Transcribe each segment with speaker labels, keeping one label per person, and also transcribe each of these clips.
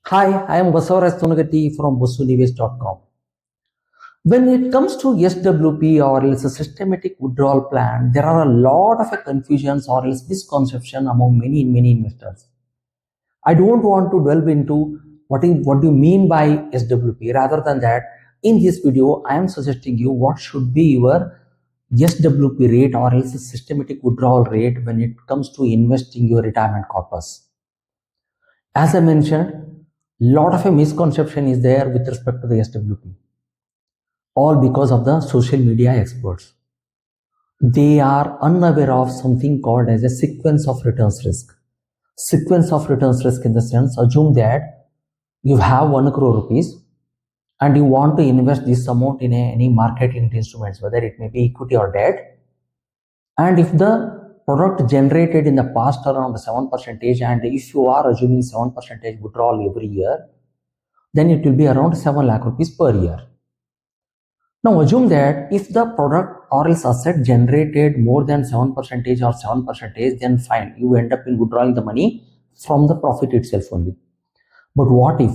Speaker 1: Hi, I am BasuNivesh from BasuNivesh.com. When it comes to SWP or else a systematic withdrawal plan, there are a lot of confusions or else misconception among many investors. I don't want to delve into what do you mean by SWP. Rather than that, in this video, I am suggesting you what should be your SWP rate or else a systematic withdrawal rate when it comes to investing your retirement corpus. As I mentioned, lot of a misconception is there with respect to the SWP, all because of the social media experts. They are unaware of something called as a sequence of returns risk. Sequence of returns risk in the sense, assume that you have 1 crore rupees and you want to invest this amount in any market linked instruments, whether it may be equity or debt. And if the product generated in the past around 7%, and if you are assuming 7% withdrawal every year, then it will be around 7 lakh rupees per year. Now assume that if the product or else asset generated more than 7% or 7%, then fine, you end up in withdrawing the money from the profit itself only. But what if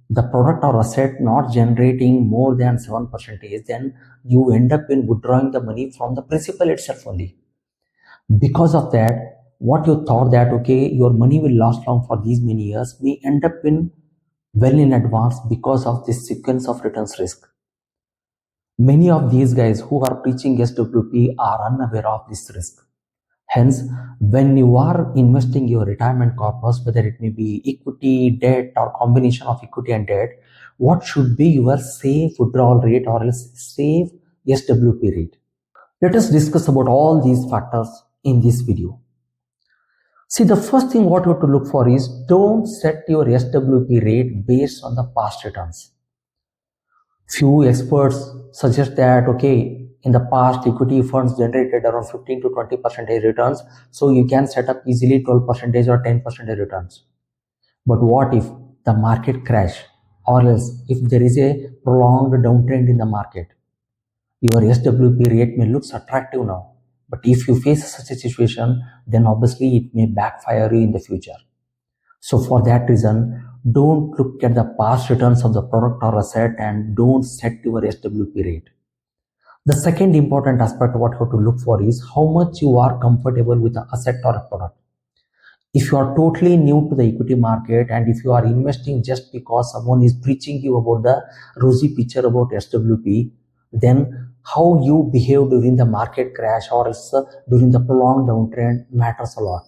Speaker 1: the product or asset not generating more than 7%, then you end up in withdrawing the money from the principal itself only. Because of that, what you thought that, okay, your money will last long for these many years, may end up in well in advance because of this sequence of returns risk. Many of these guys who are preaching SWP are unaware of this risk. Hence, when you are investing your retirement corpus, whether it may be equity, debt, or combination of equity and debt, what should be your safe withdrawal rate or else safe SWP rate? Let us discuss about all these factors in this video. See, the first thing what you have to look for is don't set your SWP rate based on the past returns. Few experts suggest that, okay, in the past equity funds generated around 15 to 20% returns, so you can set up easily 12% or 10% returns. But what if the market crash, or else if there is a prolonged downtrend in the market? Your SWP rate may look attractive now, but if you face such a situation, then obviously it may backfire you in the future. So for that reason, don't look at the past returns of the product or asset and don't set your SWP rate. The second important aspect what you have to look for is how much you are comfortable with the asset or a product. If you are totally new to the equity market and if you are investing just because someone is preaching you about the rosy picture about SWP, then how you behave during the market crash or else during the prolonged downtrend matters a lot.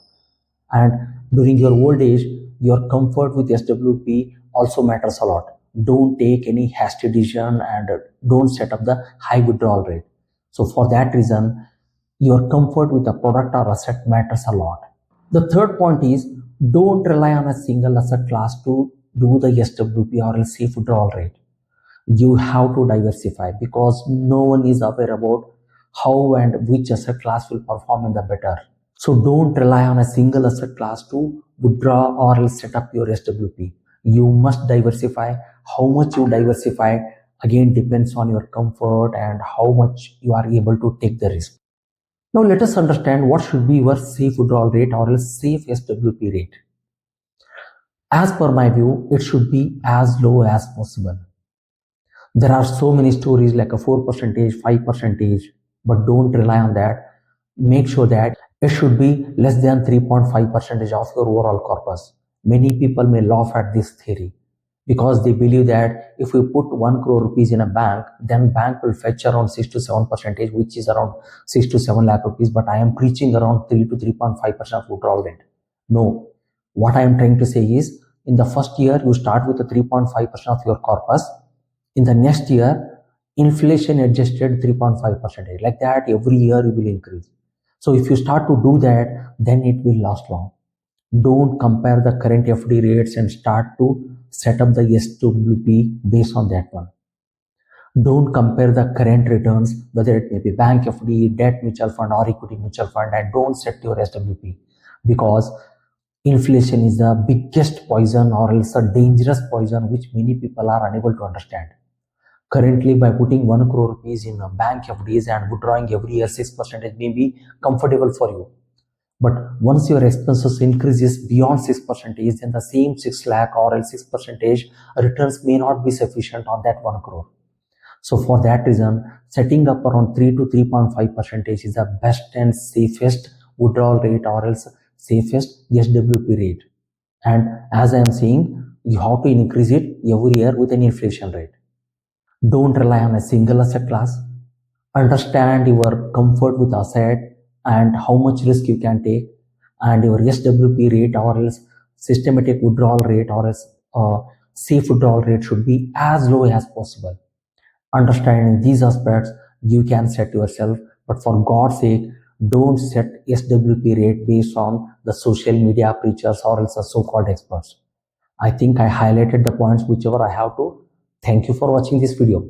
Speaker 1: And during your old age, your comfort with SWP also matters a lot. Don't take any hasty decision and don't set up the high withdrawal rate. So for that reason, your comfort with the product or asset matters a lot. The third point is don't rely on a single asset class to do the SWP or a safe withdrawal rate. You have to diversify because no one is aware about how and which asset class will perform in the better. So don't rely on a single asset class to withdraw or set up your SWP. You must diversify. How much you diversify again depends on your comfort and how much you are able to take the risk. Now let us understand what should be your safe withdrawal rate or a safe SWP rate. As per my view, it should be as low as possible. There are so many stories like a 4%, 5%, but don't rely on that. Make sure that it should be less than 3.5% of your overall corpus. Many people may laugh at this theory because they believe that if we put 1 crore rupees in a bank, then bank will fetch around 6 to 7%, which is around 6 to 7 lakh rupees. But I am preaching around 3 to 3.5% of withdrawal rate. No, what I am trying to say is in the first year, you start with the 3.5% of your corpus. In the next year, inflation adjusted 3.5%. Like that, every year you will increase. So if you start to do that, then it will last long. Don't compare the current FD rates and start to set up the SWP based on that one. Don't compare the current returns, whether it may be bank FD, debt mutual fund or equity mutual fund, and don't set your SWP because inflation is the biggest poison or else a dangerous poison which many people are unable to understand. Currently, by putting 1 crore rupees in a bank FDs and withdrawing every year 6% may be comfortable for you. But once your expenses increases beyond 6%, then the same 6 lakh or else 6% returns may not be sufficient on that 1 crore. So for that reason, setting up around 3 to 3.5% is the best and safest withdrawal rate or else safest SWP rate. And as I am saying, you have to increase it every year with an inflation rate. Don't rely on a single asset class. Understand your comfort with asset and how much risk you can take, and your SWP rate or else systematic withdrawal rate or else safe withdrawal rate should be as low as possible. Understanding these aspects, you can set yourself, but for God's sake, don't set SWP rate based on the social media preachers or else the so-called experts. I think I highlighted the points whichever I have to. Thank you for watching this video.